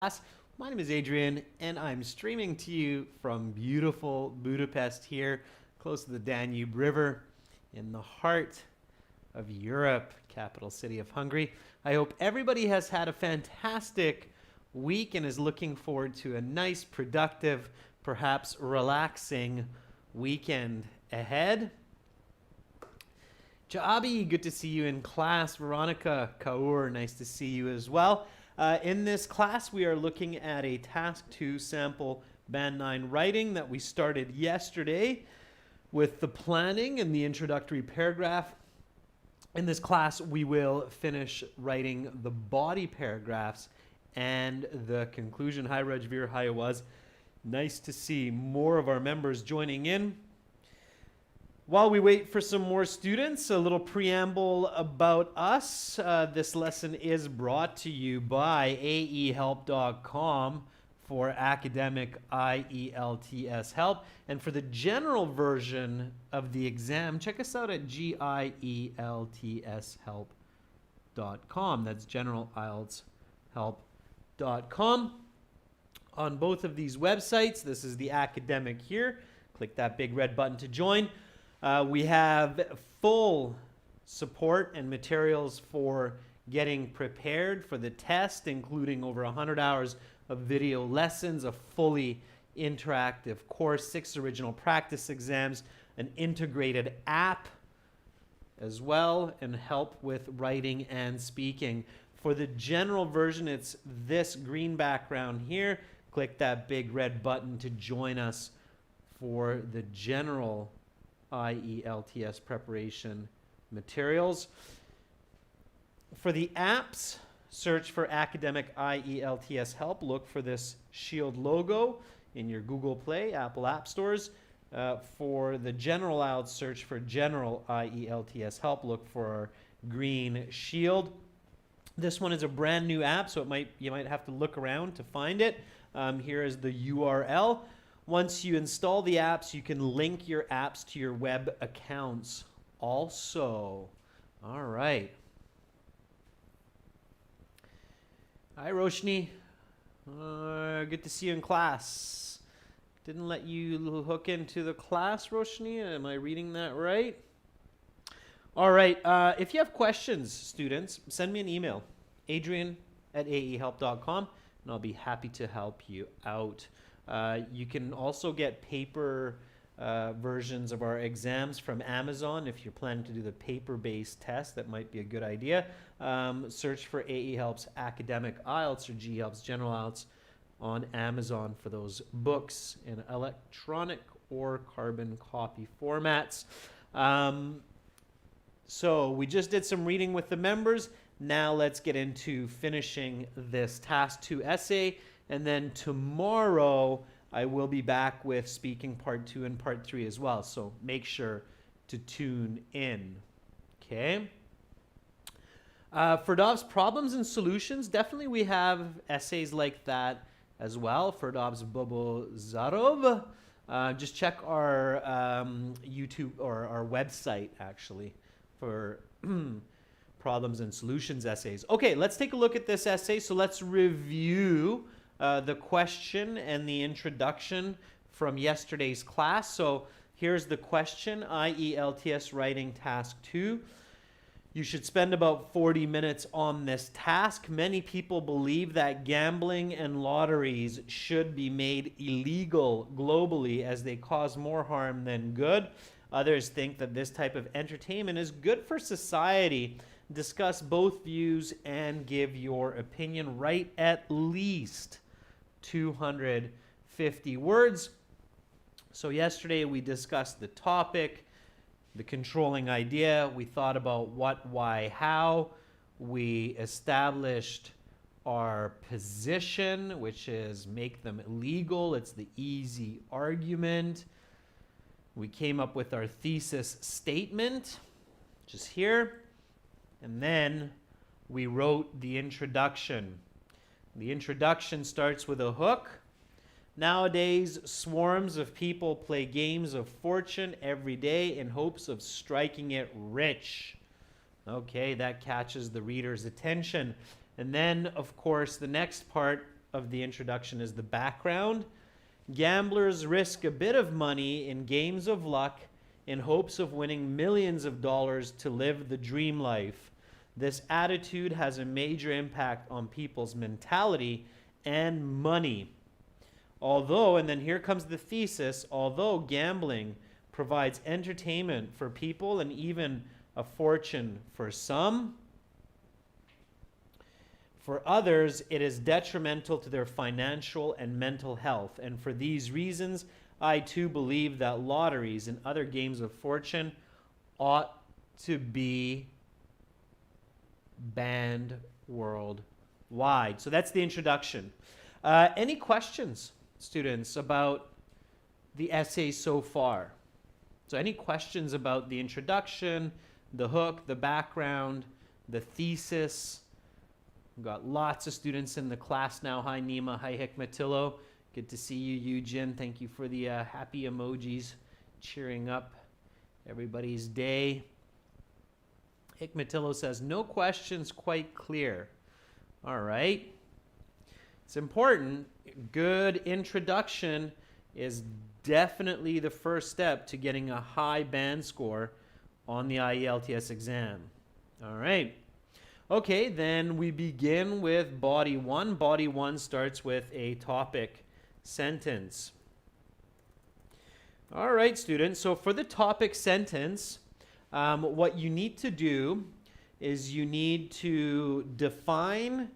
class. My name is Adrian, and I'm streaming to you from beautiful Budapest here, close to the Danube River, in the heart of Europe, capital city of Hungary. I hope everybody has had a fantastic week and is looking forward to a nice, productive, perhaps relaxing weekend ahead. Jabi, good to see you in class. Veronica Kaur, nice to see you as well. In this class, we are looking at a Task 2 sample Band 9 writing that we started yesterday with the planning and the introductory paragraph. In this class, we will finish writing the body paragraphs and the conclusion. Hi, Rajveer. Hi, Awaz. Nice to see more of our members joining in. While we wait for some more students, a little preamble about us. This lesson is brought to you by aehelp.com for academic IELTS help. And for the general version of the exam, check us out at gieltshelp.com. That's general IELTS help.com. On both of these websites, this is the academic here. Click that big red button to join. We have full support and materials for getting prepared for the test, including over 100 hours of video lessons, a fully interactive course, 6 original practice exams, an integrated app as well, and help with writing and speaking. For the general version, it's this green background here. Click that big red button to join us for the general IELTS preparation materials. For the apps, search for academic IELTS help. Look for this shield logo in your Google Play, Apple App Stores. For the general IELTS, search for general IELTS help. Look for our green shield. This one is a brand new app, so you might have to look around to find it. Here is the URL. Once you install the apps, you can link your apps to your web accounts also. All right. Hi, Roshni. Good to see you in class. Didn't let you hook into the class, Roshni. Am I reading that right? All right. If you have questions, students, send me an email, adrian@aehelp.com, and I'll be happy to help you out. You can also get paper versions of our exams from Amazon. If you're planning to do the paper-based test, that might be a good idea. Search for AE Helps Academic IELTS or G Helps General IELTS on Amazon for those books in electronic or carbon copy formats. So we just did some reading with the members. Now let's get into finishing this Task 2 essay. And then tomorrow, I will be back with speaking part 2 and part 3 as well. So make sure to tune in. Okay. Ferdov's problems and solutions, definitely we have essays like that as well. Ferdov's Bobozarov. Just check our YouTube or our website, actually, for problems and solutions essays. Okay, let's take a look at this essay. So let's review the question and the introduction from yesterday's class. So here's the question, IELTS writing task 2. You should spend about 40 minutes on this task. Many people believe that gambling and lotteries should be made illegal globally as they cause more harm than good. Others think that this type of entertainment is good for society. Discuss both views and give your opinion. Write at least 250 words. So yesterday we discussed the topic, the controlling idea. We thought about what, why, how. We established our position, which is make them illegal. It's the easy argument. We came up with our thesis statement, which is here. And then we wrote the introduction. The introduction starts with a hook. Nowadays, swarms of people play games of fortune every day in hopes of striking it rich. Okay, that catches the reader's attention. And then, of course, the next part of the introduction is the background. Gamblers risk a bit of money in games of luck in hopes of winning millions of dollars to live the dream life. This attitude has a major impact on people's mentality and money. Although, and then here comes the thesis, although gambling provides entertainment for people and even a fortune for some, for others, it is detrimental to their financial and mental health. And for these reasons, I too believe that lotteries and other games of fortune ought to be banned worldwide. So that's the introduction. Any questions, students, about the essay so far? So any questions about the introduction, the hook, the background, the thesis? We've got lots of students in the class now. Hi, Nima. Hi, Hikmatillo. Good to see you, Eugene. Thank you for the happy emojis cheering up everybody's day. Hikmatillo says, no questions, quite clear. All right. It's important. Good introduction is definitely the first step to getting a high band score on the IELTS exam. All right. Okay, then we begin with body one. Body one starts with a topic sentence. All right, students. So for the topic sentence, what you need to do is you need to define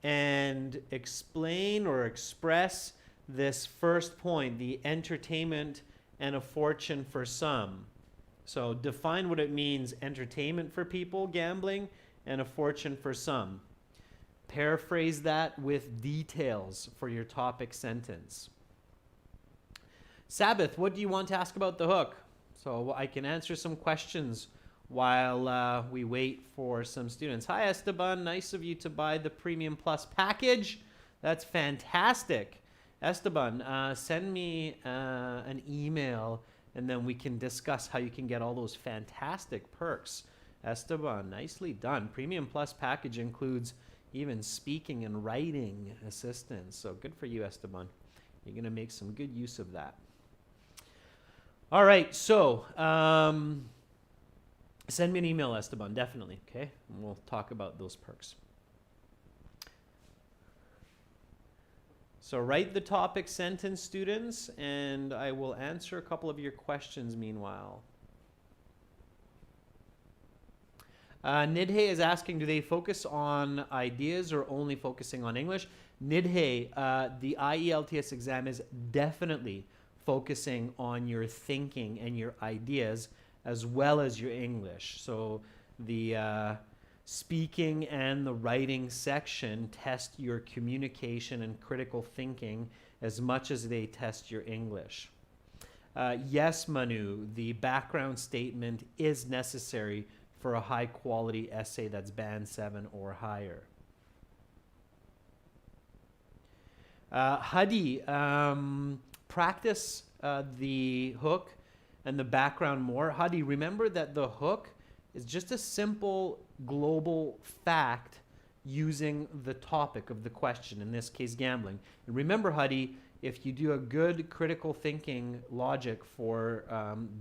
and explain or express this first point, the entertainment and a fortune for some. So define what it means, entertainment for people, gambling, and a fortune for some. Paraphrase that with details for your topic sentence. Sabbath, what do you want to ask about the hook? So I can answer some questions while we wait for some students. Hi, Esteban. Nice of you to buy the Premium Plus package. That's fantastic. Esteban, send me an email, and then we can discuss how you can get all those fantastic perks. Esteban, nicely done. Premium Plus package includes even speaking and writing assistance. So good for you, Esteban. You're going to make some good use of that. All right, so send me an email, Esteban, definitely, okay? And we'll talk about those perks. So write the topic sentence, students, and I will answer a couple of your questions meanwhile. Nidhe is asking, do they focus on ideas or only focusing on English? Nidhe, the IELTS exam is definitely focusing on your thinking and your ideas as well as your English. So the speaking and the writing section test your communication and critical thinking as much as they test your English. Yes, Manu, the background statement is necessary for a high quality essay that's band 7 or higher. Hadi, practice the hook and the background more. Hadi, remember that the hook is just a simple global fact using the topic of the question, in this case gambling. And remember, Hadi, if you do a good critical thinking logic for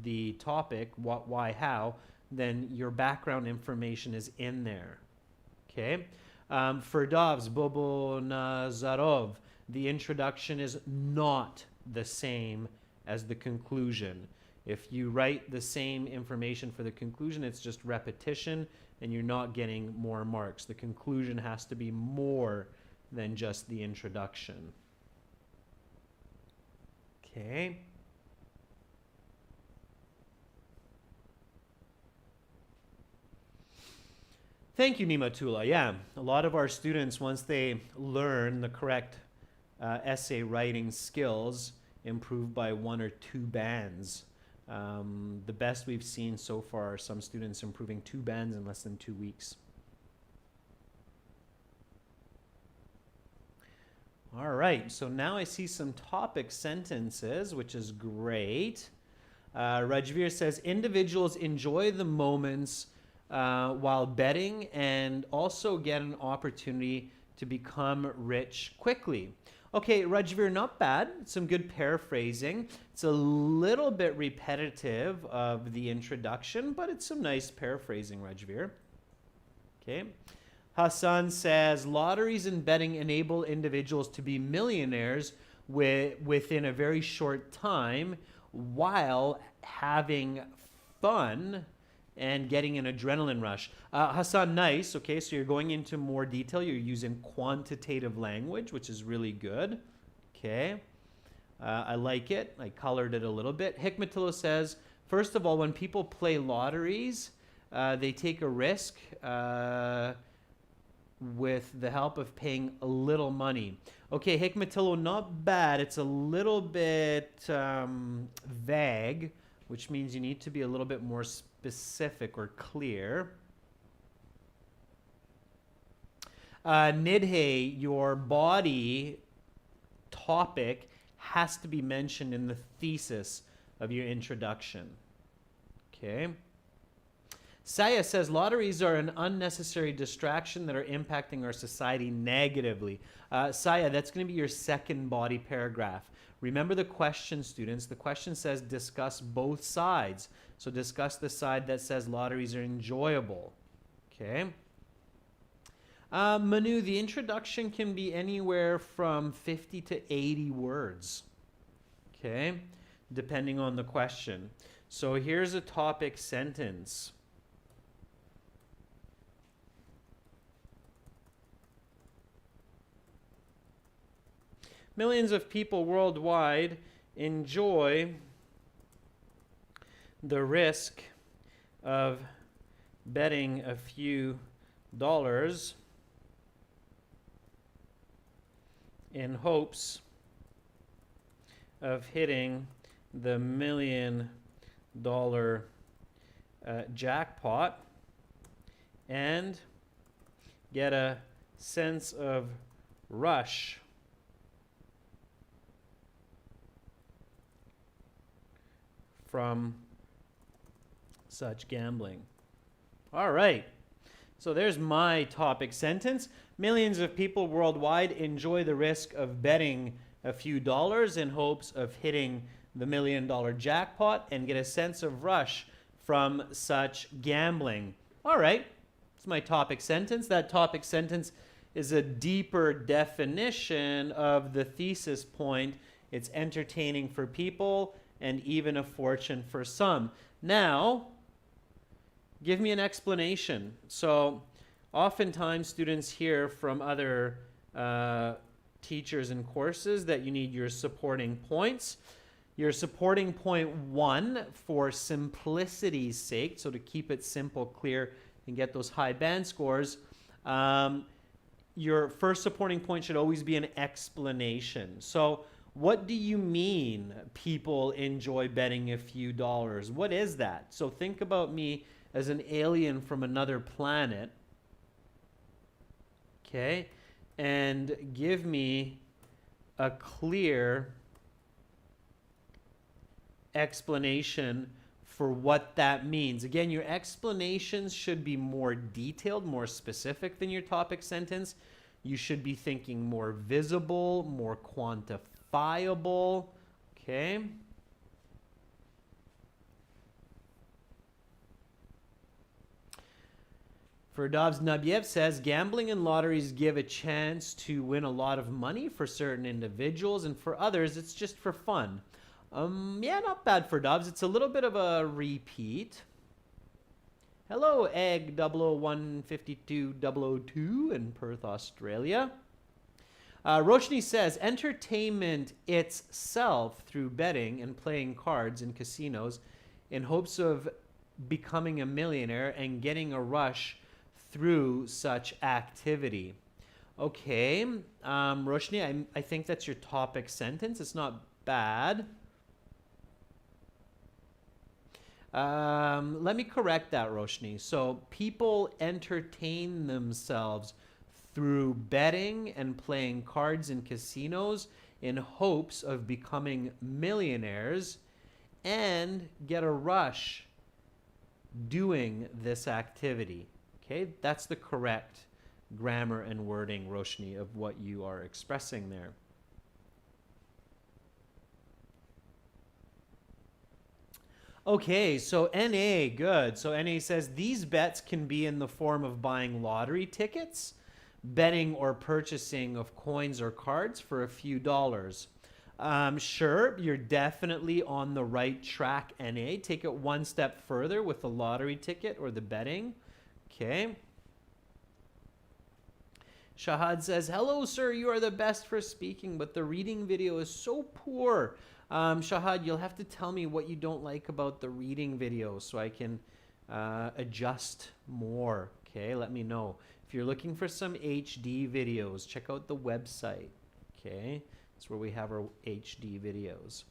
the topic, what, why, how, then your background information is in there. Okay? For Dovs, Bobo Nazarov, the introduction is not the same as the conclusion. If you write the same information for the conclusion, it's just repetition and you're not getting more marks. The conclusion has to be more than just the introduction. Okay. Thank you, Nimatullah. Yeah, a lot of our students, once they learn the correct essay writing skills, improve by 1 or 2 bands. The best we've seen so far are some students improving 2 bands in less than 2 weeks. All right, so now I see some topic sentences, which is great. Rajveer says, individuals enjoy the moments while betting and also get an opportunity to become rich quickly. Okay, Rajveer, not bad. Some good paraphrasing. It's a little bit repetitive of the introduction, but it's some nice paraphrasing, Rajveer. Okay. Hassan says, lotteries and betting enable individuals to be millionaires within a very short time while having fun and getting an adrenaline rush. Hassan, nice. Okay, so you're going into more detail. You're using quantitative language, which is really good. Okay, I like it. I colored it a little bit. Hikmatullah says, first of all, when people play lotteries, they take a risk with the help of paying a little money. Okay, Hikmatullah, not bad. It's a little bit vague, which means you need to be a little bit more specific or clear. Nidhe, your body topic has to be mentioned in the thesis of your introduction. Okay. Saya says lotteries are an unnecessary distraction that are impacting our society negatively. Saya, that's going to be your second body paragraph. Remember the question, students. The question says discuss both sides. So discuss the side that says lotteries are enjoyable. Okay. Manu, the introduction can be anywhere from 50 to 80 words. Okay. Depending on the question. So here's a topic sentence. Millions of people worldwide enjoy the risk of betting a few dollars in hopes of hitting the $1 million jackpot and get a sense of rush from such gambling. All right. So there's my topic sentence. Millions of people worldwide enjoy the risk of betting a few dollars in hopes of hitting the $1 million jackpot and get a sense of rush from such gambling. All right. That's my topic sentence. That topic sentence is a deeper definition of the thesis point. It's entertaining for people and even a fortune for some. Now, give me an explanation. So, oftentimes students hear from other teachers and courses that you need your supporting points. Your supporting point 1, for simplicity's sake, so to keep it simple, clear, and get those high band scores, your first supporting point should always be an explanation. So, what do you mean people enjoy betting a few dollars? What is that? So think about me as an alien from another planet, okay, and give me a clear explanation for what that means. Again, your explanations should be more detailed, more specific than your topic sentence. You should be thinking more visible, more quantifiable, okay? Firdavs Nabiev says, gambling and lotteries give a chance to win a lot of money for certain individuals, and for others, it's just for fun. Yeah, not bad, Firdavs. It's a little bit of a repeat. Hello, Egg 00152 in Perth, Australia. Roshni says, entertainment itself through betting and playing cards in casinos in hopes of becoming a millionaire and getting a rush through such activity. Okay, Roshni, I think that's your topic sentence. It's not bad. Let me correct that, Roshni. So people entertain themselves through betting and playing cards in casinos in hopes of becoming millionaires and get a rush doing this activity. Okay, that's the correct grammar and wording, Roshni, of what you are expressing there. Okay, so NA, good. So NA says these bets can be in the form of buying lottery tickets, betting or purchasing of coins or cards for a few dollars. Sure, you're definitely on the right track, NA. Take it one step further with the lottery ticket or the betting. Okay. Shahad says, hello, sir. You are the best for speaking, but the reading video is so poor. Shahad, you'll have to tell me what you don't like about the reading video so I can adjust more. Okay, let me know. If you're looking for some HD videos, check out the website. Okay, that's where we have our HD videos.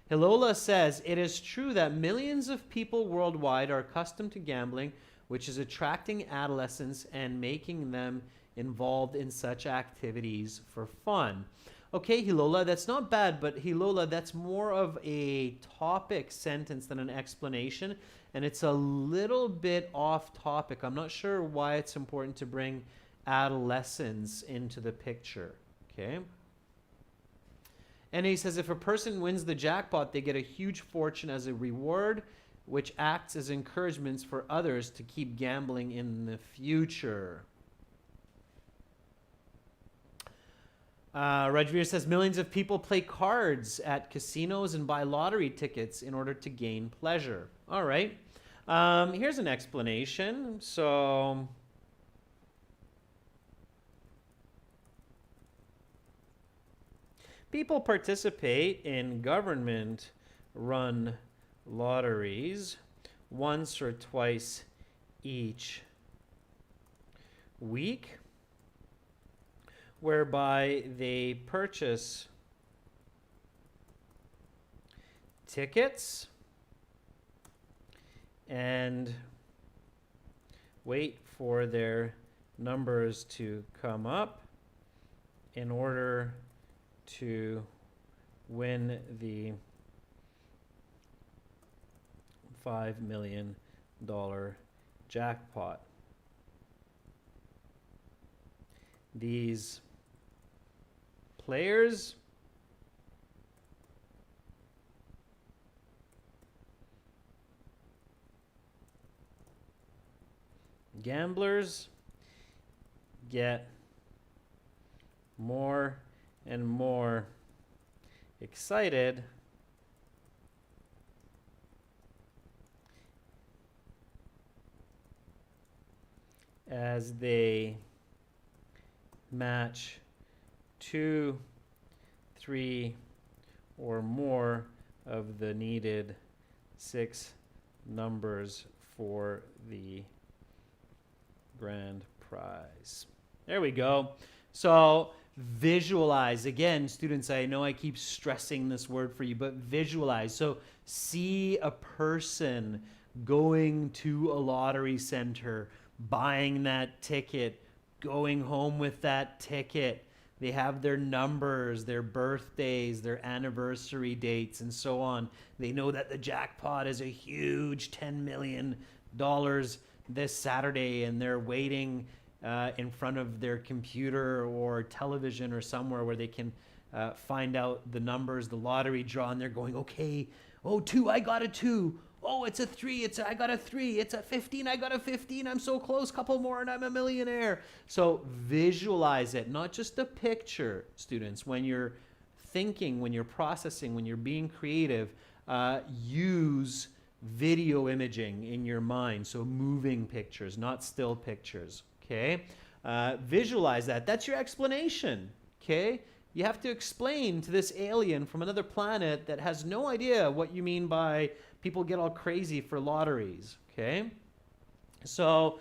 Hilola says, it is true that millions of people worldwide are accustomed to gambling, which is attracting adolescents and making them involved in such activities for fun. Okay, Hilola, that's not bad, but Hilola, that's more of a topic sentence than an explanation, and it's a little bit off topic. I'm not sure why it's important to bring adolescence into the picture, okay? And he says, if a person wins the jackpot, they get a huge fortune as a reward, which acts as encouragements for others to keep gambling in the future. Rajveer says millions of people play cards at casinos and buy lottery tickets in order to gain pleasure. All right. Here's an explanation. So people participate in government-run lotteries once or twice each week, whereby they purchase tickets and wait for their numbers to come up in order to win the $5 million jackpot. These players gamblers get more and more excited as they match 2, 3, or more of the needed 6 numbers for the grand prize. There we go. So visualize. Again, students, I know I keep stressing this word for you, but visualize. So see a person going to a lottery center, buying that ticket, going home with that ticket. They have their numbers, their birthdays, their anniversary dates, and so on. They know that the jackpot is a huge $10 million this Saturday, and they're waiting in front of their computer or television or somewhere where they can find out the numbers, the lottery draw, and they're going, okay, oh, 2, I got a 2. Oh, it's a 3. I got a 3. It's a 15. I got a 15. I'm so close. Couple more and I'm a millionaire. So visualize it, not just a picture, students. When you're thinking, when you're processing, when you're being creative, use video imaging in your mind. So moving pictures, not still pictures. Okay? Visualize that. That's your explanation. Okay? You have to explain to this alien from another planet that has no idea what you mean by people get all crazy for lotteries, okay? So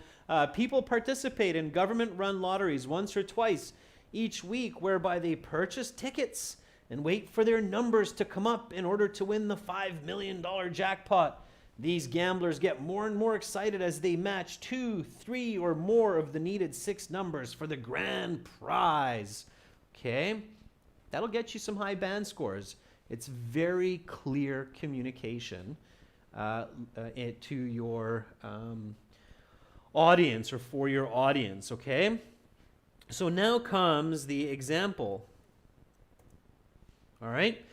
people participate in government-run lotteries once or twice each week, whereby they purchase tickets and wait for their numbers to come up in order to win the $5 million jackpot. These gamblers get more and more excited as they match 2, 3, or more of the needed 6 numbers for the grand prize, okay? That'll get you some high band scores. It's very clear communication to your audience or for your audience, okay? So now comes the example. All right.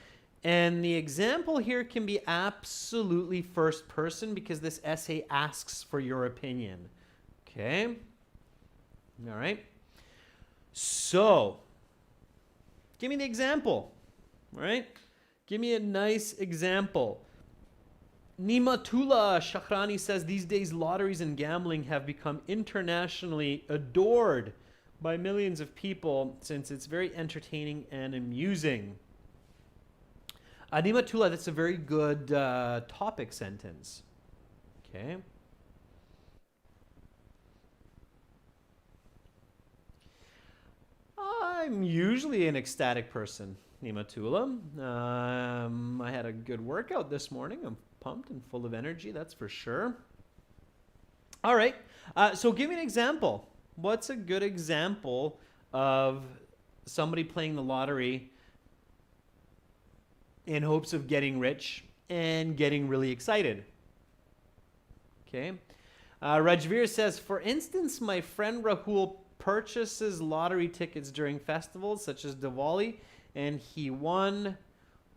And the example here can be absolutely first person because this essay asks for your opinion. Okay. All right. So, give me the example. All right. Give me a nice example. Nimatullah Shahrani says these days lotteries and gambling have become internationally adored by millions of people since it's very entertaining and amusing. Nimatullah, that's a very good topic sentence. Okay. I'm usually an ecstatic person, Nimatullah. I had a good workout this morning. I'm pumped and full of energy, that's for sure. All right. So give me an example. What's a good example of somebody playing the lottery in hopes of getting rich and getting really excited? Okay. Rajveer says, for instance, my friend Rahul purchases lottery tickets during festivals such as Diwali, and he won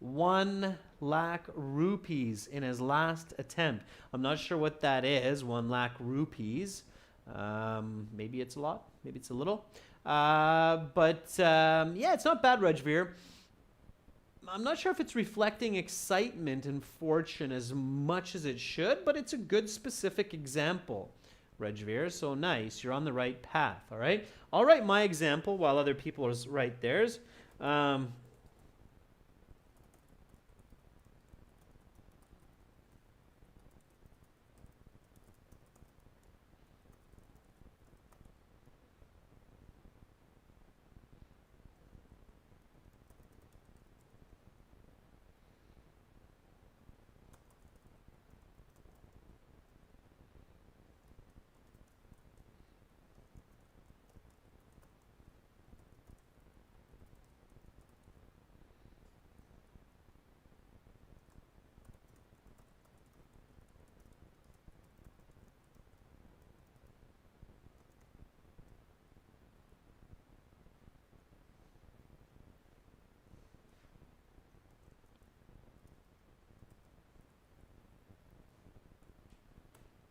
1 lakh rupees in his last attempt. I'm not sure what that is, 1 lakh rupees. Maybe it's a lot, maybe it's a little. Yeah, it's not bad, Rajveer. I'm not sure if it's reflecting excitement and fortune as much as it should, but it's a good specific example, Rajveer. So nice, you're on the right path, all right? I'll write my example while other people write theirs.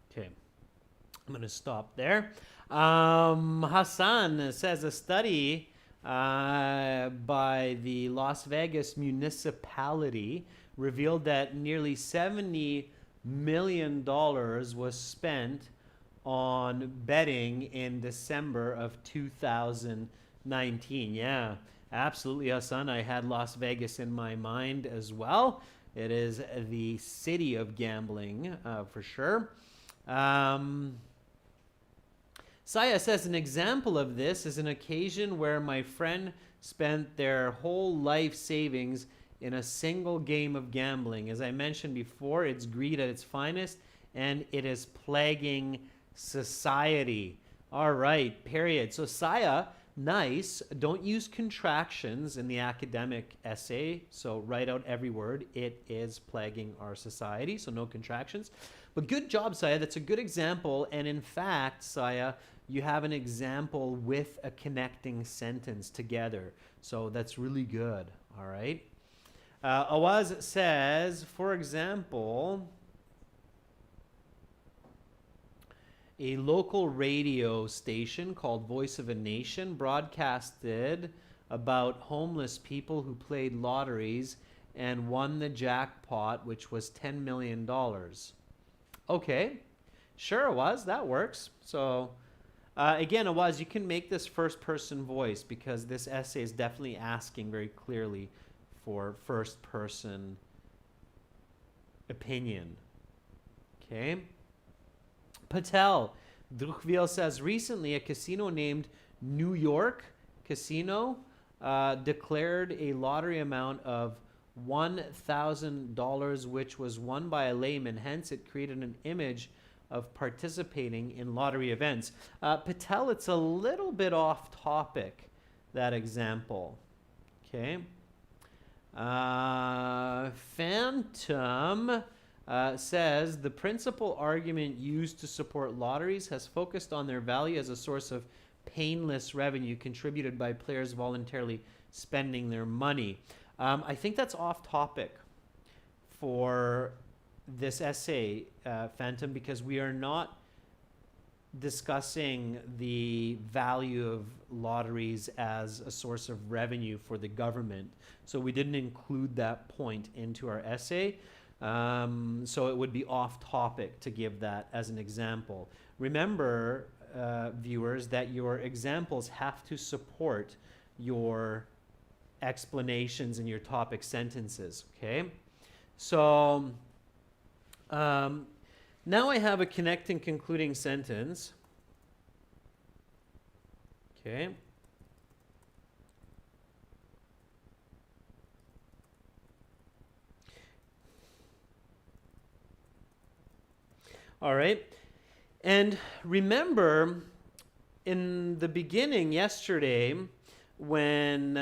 Okay, I'm going to stop there. Hassan says a study by the Las Vegas municipality revealed that nearly $70 million was spent on betting in December of 2019. Yeah, absolutely, Hassan. I had Las Vegas in my mind as well. It is the city of gambling for sure. Saya says an example of this is an occasion where my friend spent their whole life savings in a single game of gambling. As I mentioned before, it's greed at its finest and it is plaguing society. All right, period. So Saya, nice. Don't use contractions in the academic essay. So write out every word. It is plaguing our society. So no contractions. But good job, Saya. That's a good example. And in fact, Saya, you have an example with a connecting sentence together. So that's really good. All right. Awaz says, for example, a local radio station called Voice of a Nation broadcasted about homeless people who played lotteries and won the jackpot, which was $10 million. Okay, sure, Awaz, that works. So again, Awaz, you can make this first person voice because this essay is definitely asking very clearly for first person opinion. Okay. Patel, Drukhvil says, recently a casino named New York Casino declared a lottery amount of $1,000, which was won by a layman. Hence, it created an image of participating in lottery events. Patel, it's a little bit off topic, that example. Okay. Phantom says the principal argument used to support lotteries has focused on their value as a source of painless revenue contributed by players voluntarily spending their money. I think that's off topic for this essay, Phantom, because we are not discussing the value of lotteries as a source of revenue for the government. So we didn't include that point into our essay. So it would be off topic to give that as an example. Remember, viewers, that your examples have to support your explanations in your topic sentences, okay? So now I have a connecting concluding sentence. Okay. All right. And remember, in the beginning yesterday, when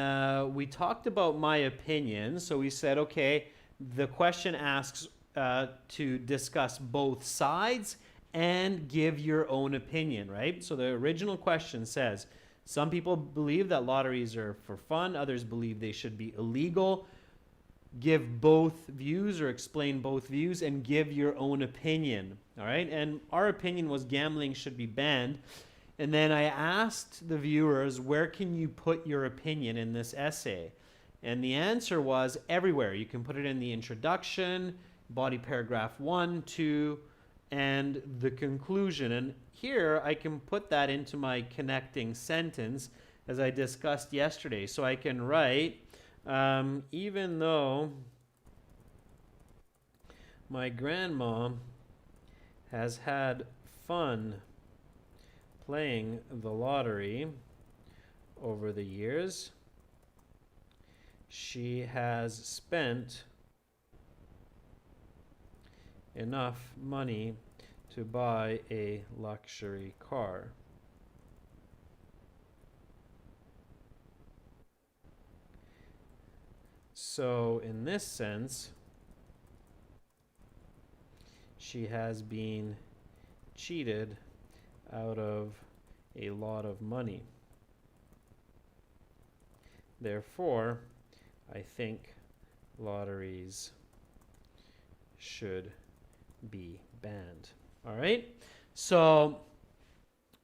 we talked about my opinion, so we said, okay, the question asks to discuss both sides and give your own opinion, right? So the original question says, some people believe that lotteries are for fun, others believe they should be illegal. Give both views or explain both views and give your own opinion, all right? And our opinion was gambling should be banned. And then I asked the viewers, where can you put your opinion in this essay? And the answer was everywhere. You can put it in the introduction, body paragraph 1, 2, and the conclusion. And here I can put that into my connecting sentence as I discussed yesterday. So I can write, even though my grandma has had fun playing the lottery over the years, she has spent enough money to buy a luxury car. So in this sense, she has been cheated out of a lot of money. Therefore, I think lotteries should be banned. All right? So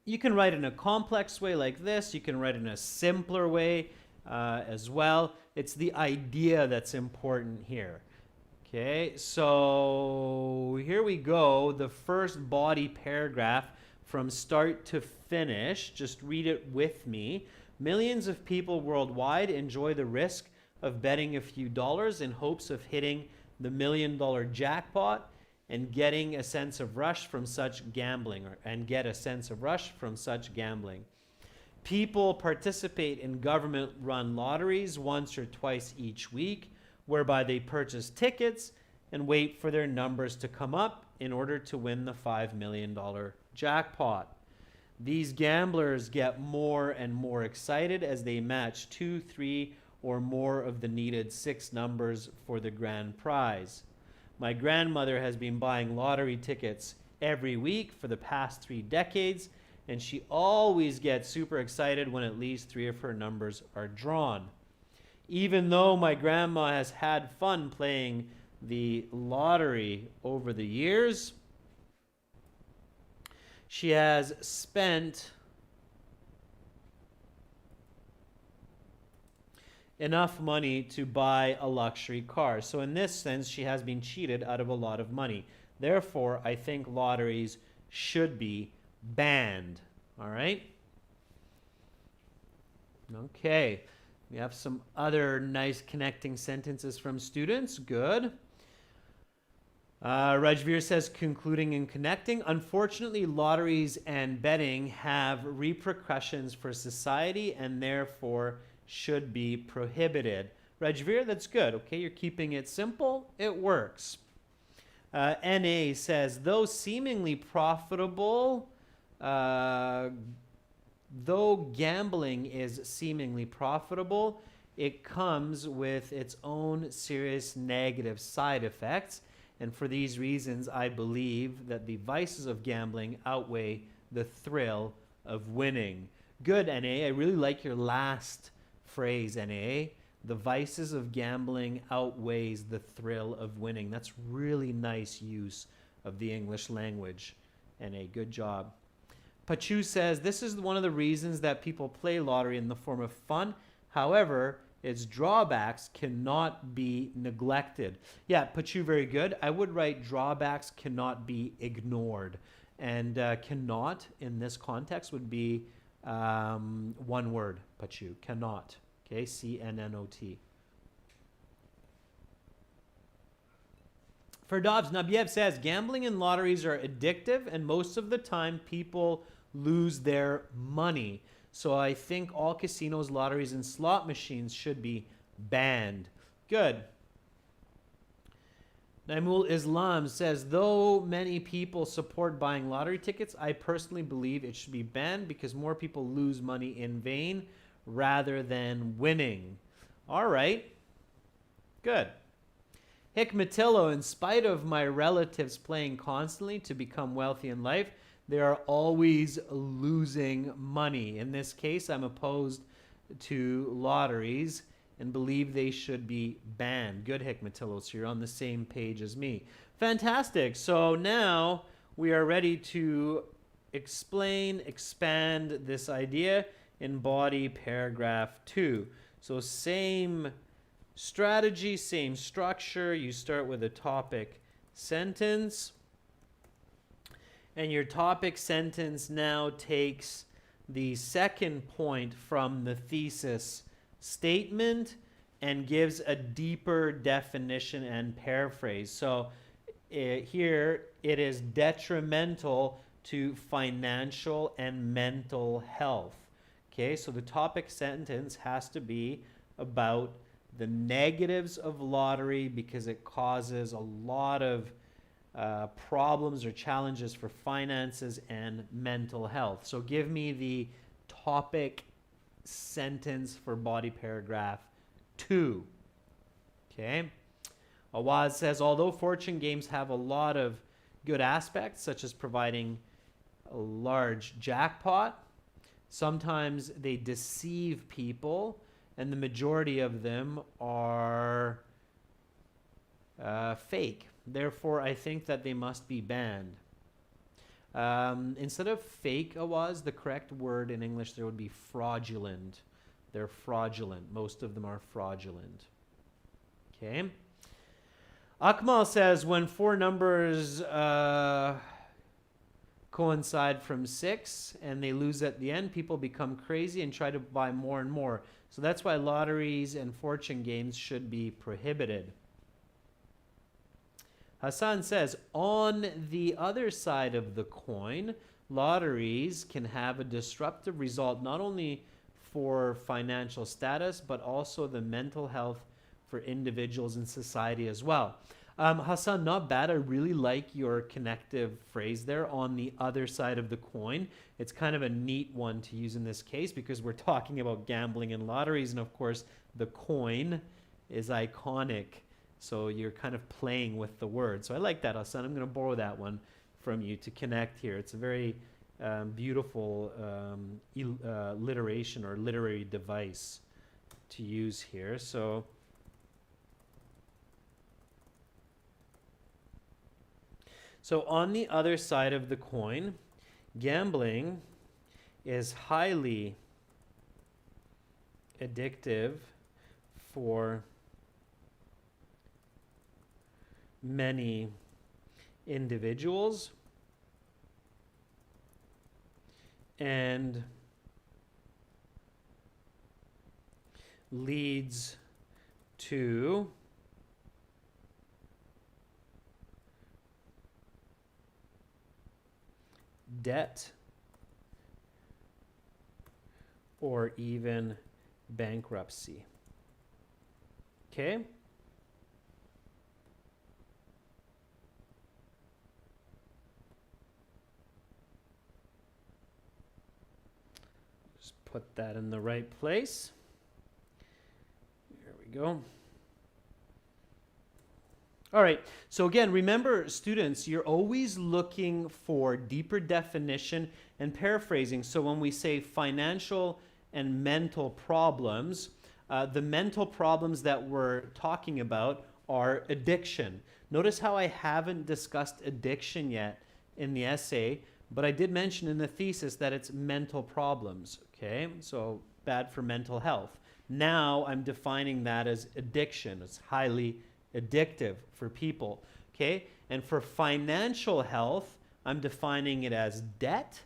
you can write in a complex way like this. You can write in a simpler way as well. It's the idea that's important here. Okay, so here we go. The first body paragraph from start to finish. Just read it with me. Millions of people worldwide enjoy the risk of betting a few dollars in hopes of hitting the $1 million jackpot and getting a sense of rush from such gambling, People participate in government-run lotteries once or twice each week, whereby they purchase tickets and wait for their numbers to come up in order to win the $5 million jackpot. These gamblers get more and more excited as they match 2, 3, or more of the needed 6 numbers for the grand prize. My grandmother has been buying lottery tickets every week for the past 3 decades, and she always gets super excited when at least 3 of her numbers are drawn. Even though my grandma has had fun playing the lottery over the years, she has spent enough money to buy a luxury car. So in this sense, she has been cheated out of a lot of money. Therefore, I think lotteries should be banned. All right? Okay. We have some other nice connecting sentences from students. Good. Rajveer says, concluding and connecting. Unfortunately, lotteries and betting have repercussions for society and therefore should be prohibited. Rajveer, that's good. Okay, you're keeping it simple. It works. NA says, though gambling is seemingly profitable, it comes with its own serious negative side effects. And for these reasons, I believe that the vices of gambling outweigh the thrill of winning. Good, NA. I really like your last phrase, NA. The vices of gambling outweighs the thrill of winning. That's really nice use of the English language, NA. Good job. Pachu says, this is one of the reasons that people play lottery in the form of fun. However, its drawbacks cannot be neglected. Yeah, Pachu, very good. I would write drawbacks cannot be ignored. And cannot, in this context, would be one word, Pachu. Cannot. Okay, C-N-N-O-T. Ferdovs, Nabiev says, gambling and lotteries are addictive, and most of the time people lose their money. So I think all casinos, lotteries, and slot machines should be banned. Good. Naimul Islam says, though many people support buying lottery tickets, I personally believe it should be banned because more people lose money in vain rather than winning. All right. Good. Hikmatillo, in spite of my relatives playing constantly to become wealthy in life, they are always losing money. In this case, I'm opposed to lotteries and believe they should be banned. Good, Hikmatillo, so you're on the same page as me. Fantastic. So now we are ready to explain, expand this idea in body paragraph 2. So same strategy, same structure. You start with a topic sentence. And your topic sentence now takes the second point from the thesis statement and gives a deeper definition and paraphrase. So here it is detrimental to financial and mental health. Okay, so the topic sentence has to be about the negatives of lottery because it causes a lot of problems or challenges for finances and mental health. So give me the topic sentence for body paragraph 2. Okay. Awaz says, although fortune games have a lot of good aspects, such as providing a large jackpot, sometimes they deceive people, and the majority of them are fake. Therefore, I think that they must be banned. Instead of fake, Awaz, the correct word in English there would be fraudulent. They're fraudulent. Most of them are fraudulent. Okay. Akmal says, when 4 numbers coincide from 6 and they lose at the end, people become crazy and try to buy more and more. So that's why lotteries and fortune games should be prohibited. Hassan says, on the other side of the coin, lotteries can have a disruptive result not only for financial status, but also the mental health for individuals in society as well. Hassan, not bad. I really like your connective phrase there, on the other side of the coin. It's kind of a neat one to use in this case because we're talking about gambling and lotteries, and of course, the coin is iconic. So you're kind of playing with the word. So I like that, Hassan. I'm going to borrow that one from you to connect here. It's a very beautiful alliteration or literary device to use here. So on the other side of the coin, gambling is highly addictive for many individuals and leads to debt or even bankruptcy. Okay? Just put that in the right place. There we go. All right. So again, remember, students, you're always looking for deeper definition and paraphrasing. So when we say financial and mental problems, the mental problems that we're talking about are addiction. Notice how I haven't discussed addiction yet in the essay, but I did mention in the thesis that it's mental problems, okay? So bad for mental health. Now I'm defining that as addiction. It's highly addictive for people, okay? And for financial health, I'm defining it as debt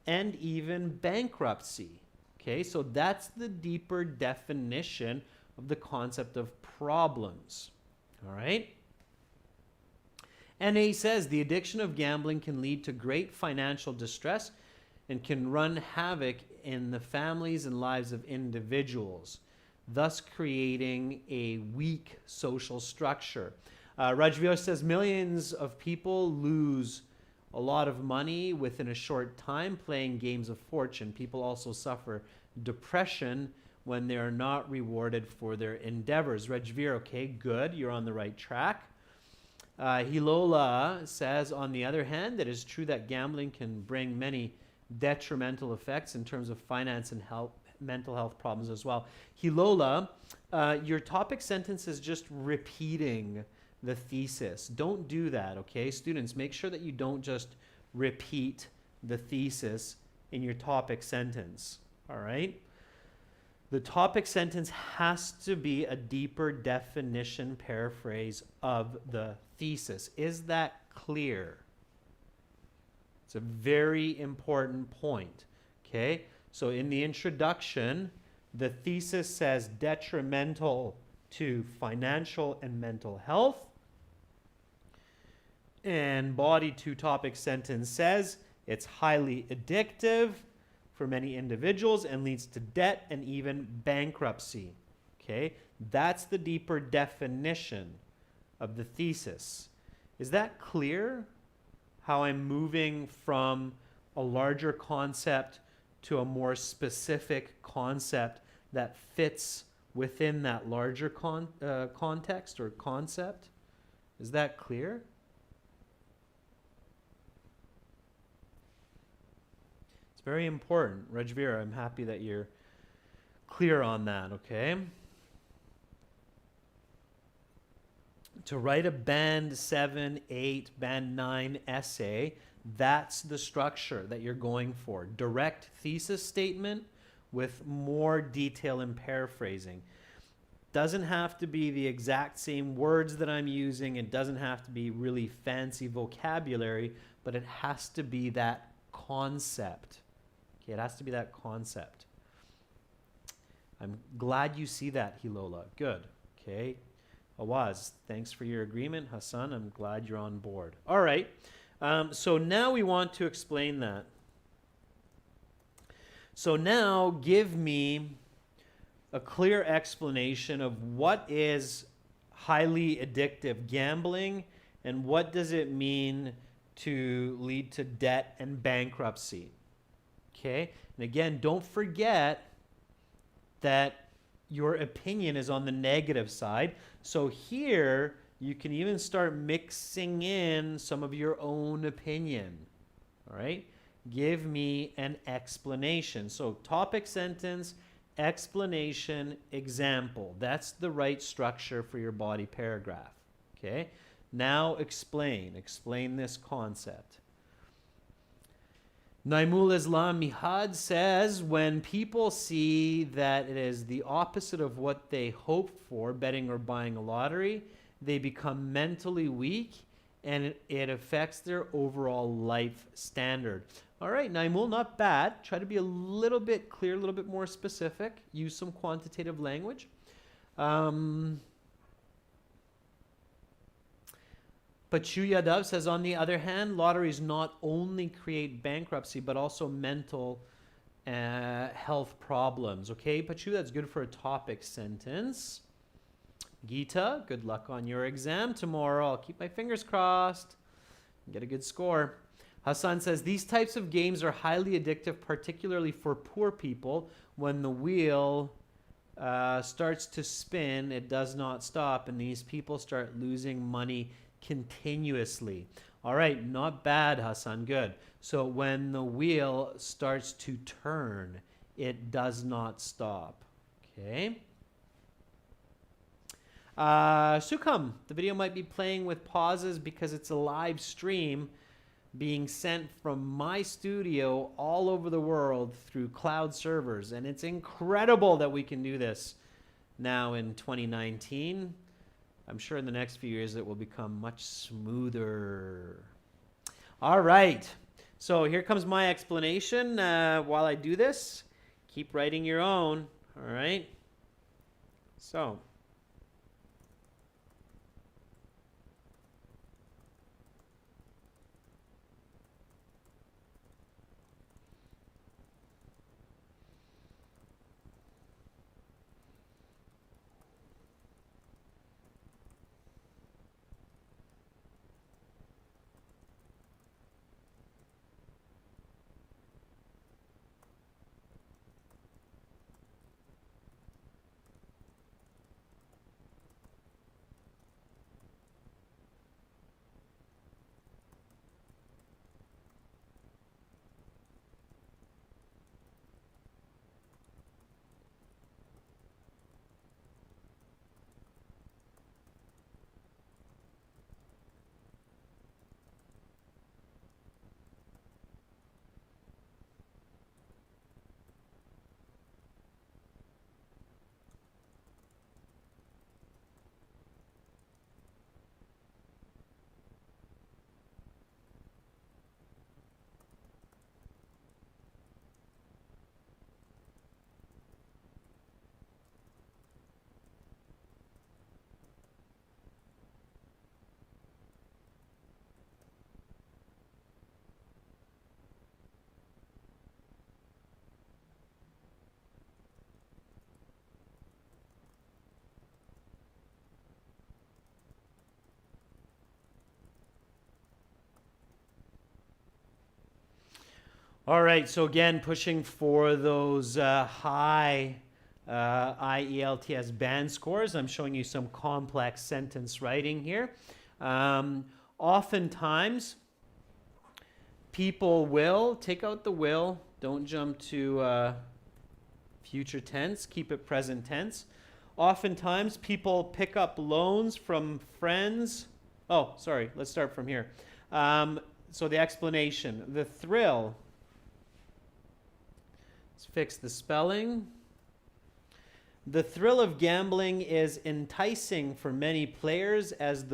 and even bankruptcy, okay? So that's the deeper definition of the concept of problems, all right? And he says the addiction of gambling can lead to great financial distress and can run havoc in the families and lives of individuals, thus creating a weak social structure. Rajveer says millions of people lose a lot of money within a short time playing games of fortune. People also suffer depression when they are not rewarded for their endeavors. Rajveer, okay, good, you're on the right track. Hilola says, on the other hand, it is true that gambling can bring many detrimental effects in terms of finance and health, mental health problems as well. Hilola, your topic sentence is just repeating the thesis. Don't do that, okay? Students, make sure that you don't just repeat the thesis in your topic sentence, all right? The topic sentence has to be a deeper definition paraphrase of the thesis. Is that clear? It's a very important point, okay? So in the introduction, the thesis says detrimental to financial and mental health. And body 2 topic sentence says it's highly addictive for many individuals and leads to debt and even bankruptcy. Okay, that's the deeper definition of the thesis. Is that clear? How I'm moving from a larger concept to a more specific concept that fits within that larger context or concept? Is that clear? It's very important. Rajveer, I'm happy that you're clear on that, okay? To write a band 7, 8, band 9 essay, that's the structure that you're going for. Direct thesis statement with more detail and paraphrasing. Doesn't have to be the exact same words that I'm using. It doesn't have to be really fancy vocabulary, but it has to be that concept. Okay, it has to be that concept. I'm glad you see that, Hilola. Good. Okay. Awaz, thanks for your agreement. Hassan, I'm glad you're on board. All right. So now we want to explain that. So now give me a clear explanation of what is highly addictive gambling and what does it mean to lead to debt and bankruptcy. Okay? And again, don't forget that your opinion is on the negative side. So here, you can even start mixing in some of your own opinion. All right? Give me an explanation. So topic sentence, explanation, example. That's the right structure for your body paragraph. Okay? Now explain. Explain this concept. Naimul Islam Mihad says, when people see that it is the opposite of what they hoped for, betting or buying a lottery, they become mentally weak and it affects their overall life standard. All right, Naimul, not bad. Try to be a little bit clear, a little bit more specific. Use some quantitative language. Pachu Yadav says, on the other hand, lotteries not only create bankruptcy, but also mental health problems. Okay, Pachu, that's good for a topic sentence. Geeta, good luck on your exam tomorrow. I'll keep my fingers crossed and get a good score. Hassan says, these types of games are highly addictive, particularly for poor people when the wheel starts to spin, it does not stop, and these people start losing money continuously. All right, not bad, Hassan, good. So when the wheel starts to turn, it does not stop. Okay. Sukham, the video might be playing with pauses because it's a live stream being sent from my studio all over the world through cloud servers. And it's incredible that we can do this now in 2019. I'm sure in the next few years it will become much smoother. All right. So here comes my explanation. While I do this, keep writing your own. All right. So all right, so again, pushing for those high IELTS band scores. I'm showing you some complex sentence writing here. Oftentimes, people will, take out the will, don't jump to future tense, keep it present tense. Oftentimes, people pick up loans from friends. Oh, sorry, let's start from here. So the explanation, the thrill. Let's fix the spelling. The thrill of gambling is enticing for many players as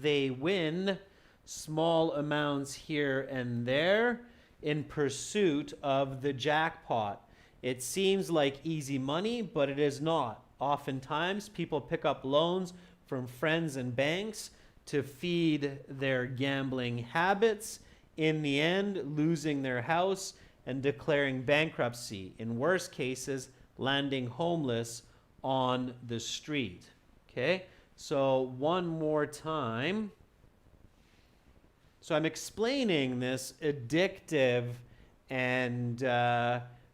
they win small amounts here and there in pursuit of the jackpot. It seems like easy money, but it is not. Oftentimes, people pick up loans from friends and banks to feed their gambling habits, in the end, losing their house and declaring bankruptcy. In worst cases, landing homeless on the street. Okay, so one more time. So I'm explaining this addictive and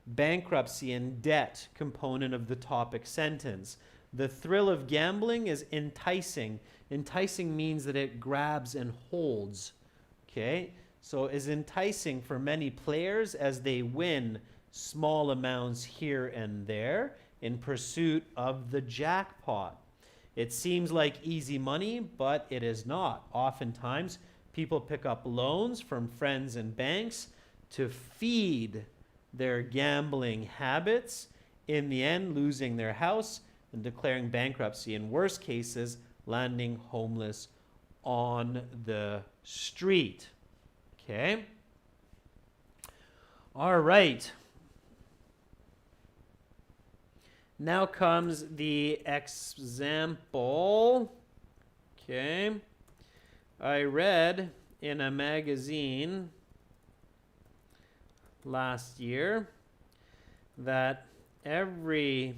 bankruptcy and debt component of the topic sentence. The thrill of gambling is enticing. Enticing means that it grabs and holds. Okay, so is enticing for many players as they win small amounts here and there in pursuit of the jackpot. It seems like easy money, but it is not. Oftentimes, people pick up loans from friends and banks to feed their gambling habits, in the end, losing their house and declaring bankruptcy. In worst cases, landing homeless on the street. Okay. All right. Now comes the example. Okay. I read in a magazine last year that every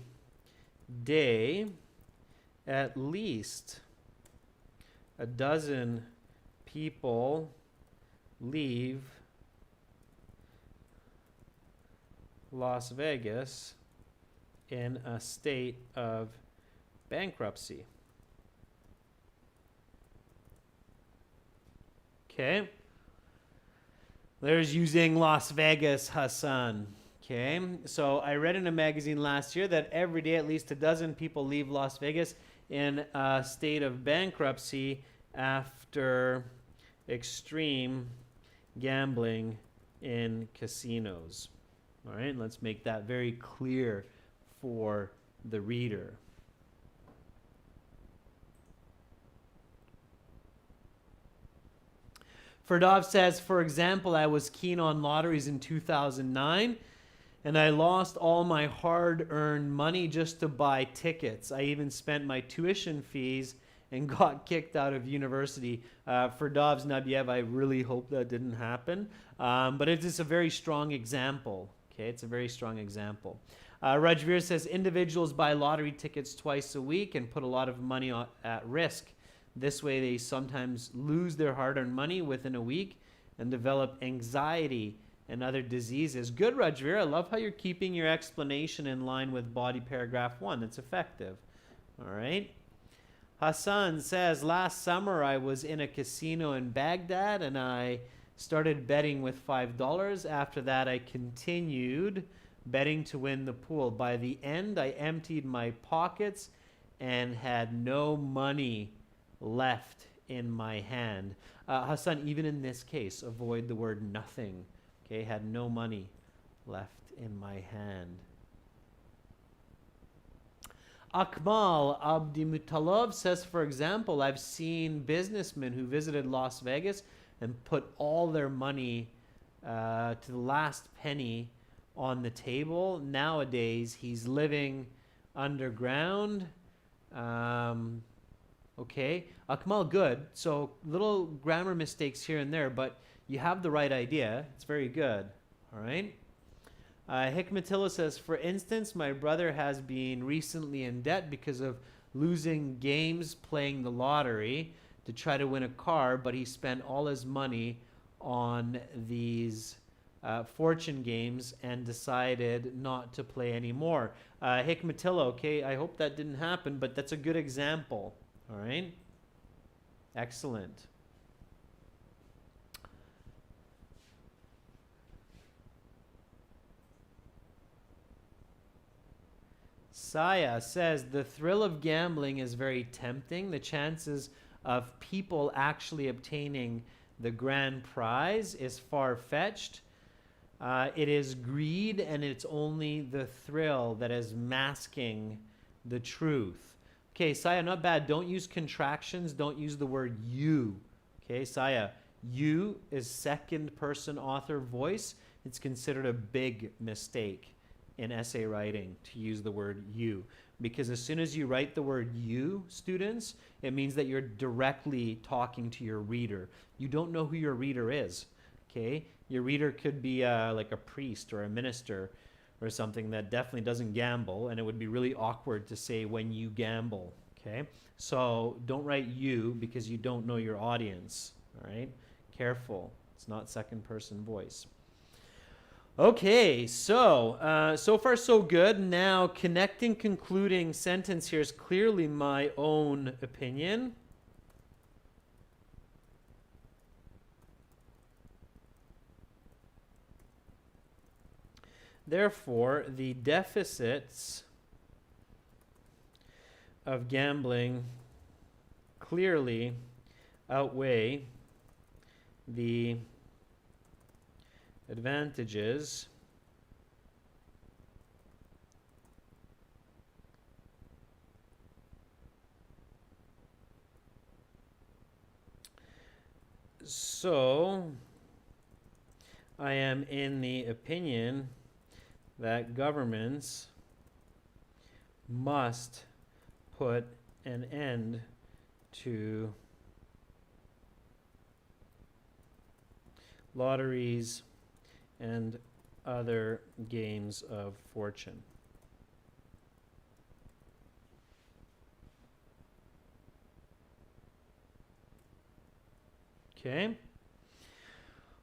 day at least a dozen people leave Las Vegas in a state of bankruptcy. Okay. There's using Las Vegas, Hassan. Okay. So I read in a magazine last year that every day at least a dozen people leave Las Vegas in a state of bankruptcy after extreme gambling in casinos. All right, let's make that very clear for the reader. Ferdov says, for example, I was keen on lotteries in 2009 and I lost all my hard-earned money just to buy tickets. I even spent my tuition fees and got kicked out of university. Ferdov Nabiev, I really hope that didn't happen. But it is a very strong example. Okay, it's a very strong example. Rajveer says, individuals buy lottery tickets twice a week and put a lot of money at risk. This way they sometimes lose their hard-earned money within a week and develop anxiety and other diseases. Good, Rajveer. I love how you're keeping your explanation in line with body paragraph 1. It's effective. All right. Hassan says, last summer I was in a casino in Baghdad and I started betting with $5. After that, I continued betting to win the pool. By the end, I emptied my pockets and had no money left in my hand. Hassan, even in this case, avoid the word nothing. Okay, had no money left in my hand. Akmal Abdimutalov says, for example, I've seen businessmen who visited Las Vegas and put all their money to the last penny on the table. Nowadays, he's living underground. Okay, Akmal, good. So little grammar mistakes here and there, but you have the right idea. It's very good. All right. Hikmatilla says, for instance, my brother has been recently in debt because of losing games playing the lottery to try to win a car, but he spent all his money on these fortune games and decided not to play anymore. Hikmatilla, okay, I hope that didn't happen, but that's a good example. All right. Excellent. Saya says, the thrill of gambling is very tempting. The chances of people actually obtaining the grand prize is far-fetched. It is greed, and it's only the thrill that is masking the truth. Okay, Saya, not bad. Don't use contractions. Don't use the word you. Okay, Saya, you is second person author voice. It's considered a big mistake in essay writing to use the word you, because as soon as you write the word you, students, it means that you're directly talking to your reader. You don't know who your reader is. Okay, your reader could be like a priest or a minister or something that definitely doesn't gamble, and it would be really awkward to say when you gamble. Okay, so don't write you because you don't know your audience. All right, careful. It's not second person voice. Okay, so so far so good. Now, connecting, concluding sentence here is clearly my own opinion. Therefore, the deficits of gambling clearly outweigh the advantages so I am in the opinion that governments must put an end to lotteries and other games of fortune. Okay.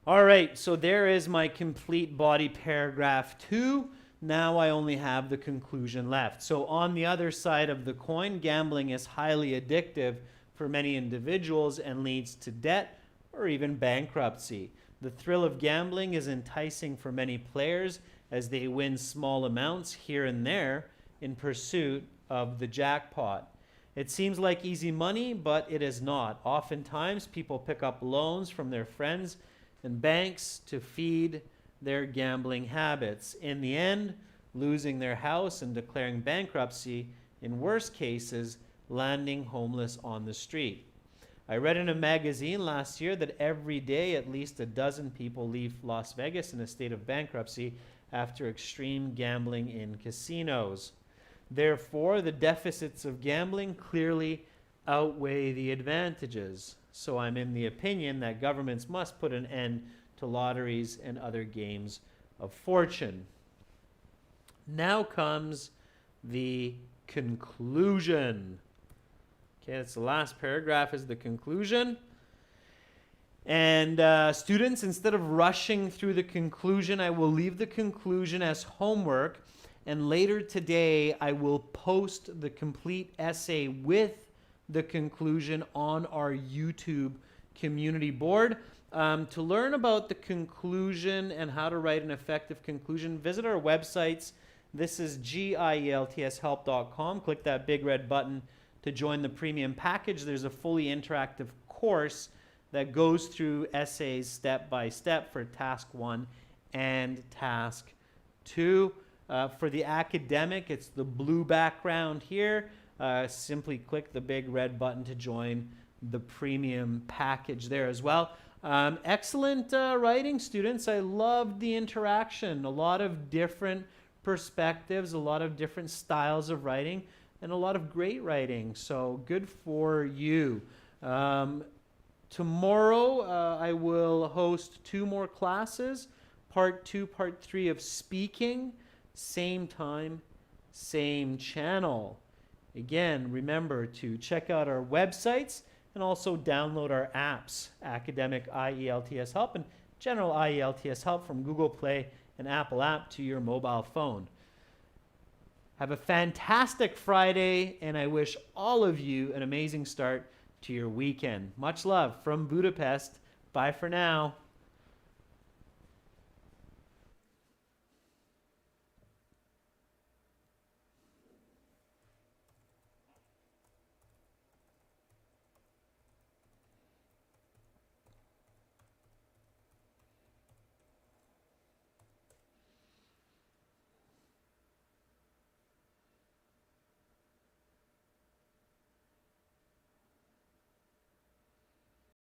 All right, so there is my complete body paragraph 2. Now I only have the conclusion left. So on the other side of the coin, gambling is highly addictive for many individuals and leads to debt or even bankruptcy. The thrill of gambling is enticing for many players as they win small amounts here and there in pursuit of the jackpot. It seems like easy money, but it is not. Oftentimes, people pick up loans from their friends and banks to feed their gambling habits. In the end, losing their house and declaring bankruptcy, in worst cases, landing homeless on the street. I read in a magazine last year that every day at least a dozen people leave Las Vegas in a state of bankruptcy after extreme gambling in casinos. Therefore, the deficits of gambling clearly outweigh the advantages. So I'm in the opinion that governments must put an end to lotteries and other games of fortune. Now comes the conclusion. Okay, that's the last paragraph is the conclusion. And students, instead of rushing through the conclusion, I will leave the conclusion as homework. And later today, I will post the complete essay with the conclusion on our YouTube community board. To learn about the conclusion and how to write an effective conclusion, visit our websites. This is gieltshelp.com. Click that big red button to join the premium package. There's a fully interactive course that goes through essays step by step for task 1 and task 2. For the academic, it's the blue background here. Simply click the big red button to join the premium package there as well. Excellent writing, students. I loved the interaction. A lot of different perspectives, a lot of different styles of writing, and a lot of great writing. So good for you. Tomorrow, I will host 2 more classes, part 2, part 3 of speaking, same time, same channel. Again, remember to check out our websites and also download our apps, Academic IELTS Help and General IELTS Help from Google Play and Apple app to your mobile phone. Have a fantastic Friday, and I wish all of you an amazing start to your weekend. Much love from Budapest. Bye for now.